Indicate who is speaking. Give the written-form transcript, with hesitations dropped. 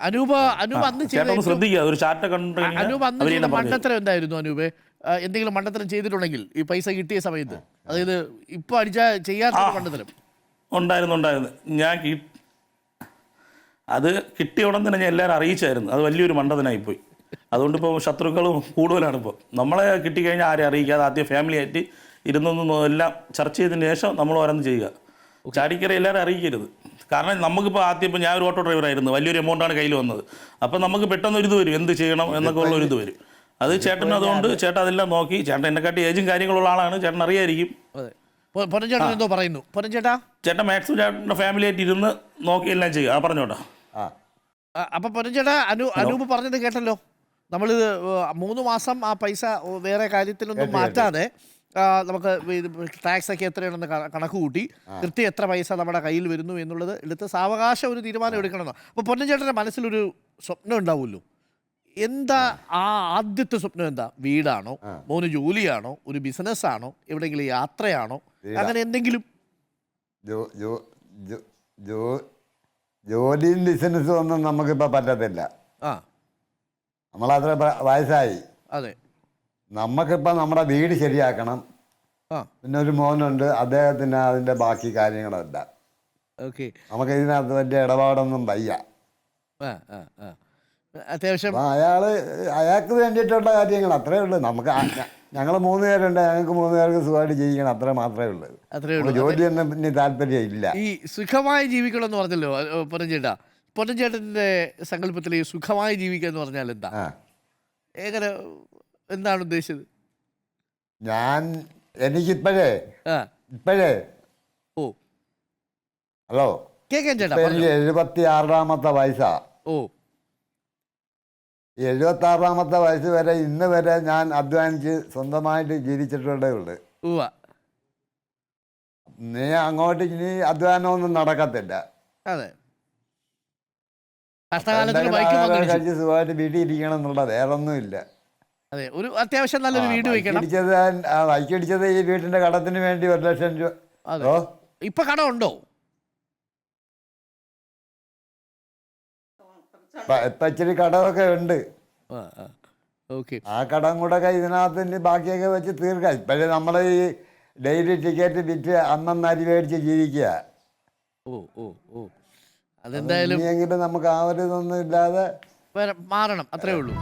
Speaker 1: അനൂപ് അനൂപ് അന്ന്
Speaker 2: ശ്രദ്ധിക്കുക ഒരു ചാറ്റ
Speaker 1: അനൂപ് അന്ന് ചെയ്ത മണ്ടത്തരം എന്തായിരുന്നു അനൂപ്? എന്തെങ്കിലും മണ്ടത്തരം ചെയ്തിട്ടുണ്ടെങ്കിൽ ഈ പൈസ കിട്ടിയ സമയത്ത്, അതായത് ഇപ്പൊ ചെയ്യാത്ത മണ്ടത്തരം
Speaker 2: ഉണ്ടായിരുന്നു. ഞാൻ അത് കിട്ടിയ ഉടൻ തന്നെ ഞാൻ എല്ലാവരും അറിയിച്ചായിരുന്നു. അത് വലിയൊരു മണ്ടത്തനായിപ്പോയി. അതുകൊണ്ട് ഇപ്പോൾ ശത്രുക്കളും കൂടുതലാണ്. ഇപ്പോൾ നമ്മളെ കിട്ടിക്കഴിഞ്ഞാൽ ആരെയും അറിയിക്കാതെ ആദ്യം ഫാമിലി ആയിട്ട് ഇരുന്നൊന്നും എല്ലാം ചർച്ച ചെയ്തതിന് ശേഷം നമ്മൾ ഓരോന്ന് ചെയ്യുക. ചാടിക്കറി എല്ലാവരും അറിയിക്കരുത്. കാരണം നമുക്കിപ്പോൾ ആദ്യം ഇപ്പോൾ ഞാൻ ഒരു ഓട്ടോ ഡ്രൈവറായിരുന്നു, വലിയൊരു എമൗണ്ടാണ് കയ്യിൽ വന്നത്. അപ്പം നമുക്ക് പെട്ടെന്ന് ഒരു ഇത് വരും, എന്ത് ചെയ്യണം എന്നൊക്കെ ഉള്ള ഒരു ഇത് വരും. അത് ചേട്ടനും അതുകൊണ്ട് ചേട്ടൻ അതെല്ലാം നോക്കി. ചേട്ടൻ എന്നെക്കാട്ടി ഏജും കാര്യങ്ങളുള്ള ആളാണ്, ചേട്ടൻ അറിയായിരിക്കും.
Speaker 1: എന്തോ പറയുന്നു
Speaker 2: ചേട്ടൻ മാക്സിമം ചേട്ടൻ്റെ ഫാമിലി ആയിട്ട് ഇരുന്ന് നോക്കി എല്ലാം ചെയ്യുക. പറഞ്ഞോട്ടാ.
Speaker 1: അപ്പൊ പൊന്നച്ചേട്ടാ, അനൂപ് പറഞ്ഞത് കേട്ടല്ലോ. നമ്മളിത് 3 മാസം ആ പൈസ വേറെ കാര്യത്തിലൊന്നും മാറ്റാതെ നമുക്ക് ടാക്സ് ഒക്കെ എത്രയാണെന്ന് കണക്ക് കൂട്ടി കൃത്യം എത്ര പൈസ നമ്മുടെ കയ്യിൽ വരുന്നു എന്നുള്ളത് എടുത്ത് സാവകാശം ഒരു തീരുമാനം എടുക്കണമെന്നോ. അപ്പോൾ പൊന്നച്ചേട്ടൻ്റെ മനസ്സിലൊരു സ്വപ്നം ഉണ്ടാവുമല്ലോ. എന്താ ആ ആദ്യത്തെ സ്വപ്നം? എന്താ? വീടാണോ, മോന് ജോലിയാണോ, ഒരു ബിസിനസ്സാണോ, എവിടെയെങ്കിലും യാത്രയാണോ, അങ്ങനെ എന്തെങ്കിലും?
Speaker 3: ജോലിയും ബിസിനസ്സും ഒന്നും നമുക്കിപ്പോൾ പറ്റത്തില്ല. നമ്മളത്ര വയസ്സായി.
Speaker 1: അതെ.
Speaker 3: നമുക്കിപ്പോൾ നമ്മുടെ വീട് ശരിയാക്കണം. പിന്നെ ഒരു മോനുണ്ട്, അദ്ദേഹത്തിന് അതിൻ്റെ ബാക്കി കാര്യങ്ങളല്ല. നമുക്ക് ഇതിനകത്ത് വലിയ ഇടപാടൊന്നും വയ്യ.
Speaker 1: അത്യാവശ്യം
Speaker 3: അയാൾക്ക് വേണ്ടിയിട്ടുള്ള കാര്യങ്ങൾ അത്രേ ഉള്ളൂ. നമുക്ക് ഞങ്ങൾ 3 പേരുണ്ട്, ഞങ്ങൾക്ക് 3 പേർക്ക് സുഖമായിട്ട് ജീവിക്കണം, അത്ര മാത്രമേ ഉള്ളൂ. ജോലിയൊന്നും പിന്നെ താല്പര്യം ഇല്ല.
Speaker 1: ഈ സുഖമായി ജീവിക്കണം എന്ന് പറഞ്ഞല്ലോ പൊന്നച്ചേട്ടാ. പൊന്നച്ചേട്ടൻ്റെ സങ്കല്പത്തിൽ ഈ സുഖമായി ജീവിക്കുക എന്ന് പറഞ്ഞാൽ എന്താ? എങ്ങനെ, എന്താണ് ഉദ്ദേശിച്ചത്?
Speaker 3: എനിക്കിപ്പോഴേ ഹലോ
Speaker 1: കേൾക്കാൻ ചേട്ടാ,
Speaker 3: എനിക്ക് 76ാമത്തെ വയസ്സാ. 76ാമത്തെ വയസ്സ് വരെ ഇന്ന് വരെ ഞാൻ അധ്വാനിച്ച് സ്വന്തമായിട്ട് ജീവിച്ചിട്ടുള്ളേ ഉള്ളു. നീ അങ്ങോട്ട് ഇനി അധ്വാനമൊന്നും നടക്കത്തില്ല.
Speaker 1: അതെ.
Speaker 3: കഴിച്ച് സുഖമായിട്ട് വീട്ടിൽ ഇരിക്കണം എന്നുള്ള വേറൊന്നും ഇല്ല.
Speaker 1: അതെ, ഒരു അത്യാവശ്യം നല്ലൊരു വീട് വെക്കണം.
Speaker 3: വൈക്കടിച്ചത് ഈ വീട്ടിന്റെ കടത്തിന് വേണ്ടി 1 ലക്ഷം രൂപ.
Speaker 1: ഇപ്പൊ കടം ഉണ്ടോ?
Speaker 3: ഇപ്പൊ ഇച്ചിരി കടമൊക്കെ ഉണ്ട്. ആ കടം കൂടെ ഇതിനകത്ത് ബാക്കിയൊക്കെ വെച്ച് തീർക്കാം. ഇപ്പോഴേ നമ്മളെ ഈ ഡെയിലി ടിക്കറ്റ് വിറ്റ് അന്നരി മേടിച്ച് ജീവിക്കുക.
Speaker 1: അതെന്തായാലും
Speaker 3: നമുക്ക് ആ ഒരു ഇതൊന്നും ഇല്ലാതെ
Speaker 1: മാറണം, അത്രേ ഉള്ളൂ.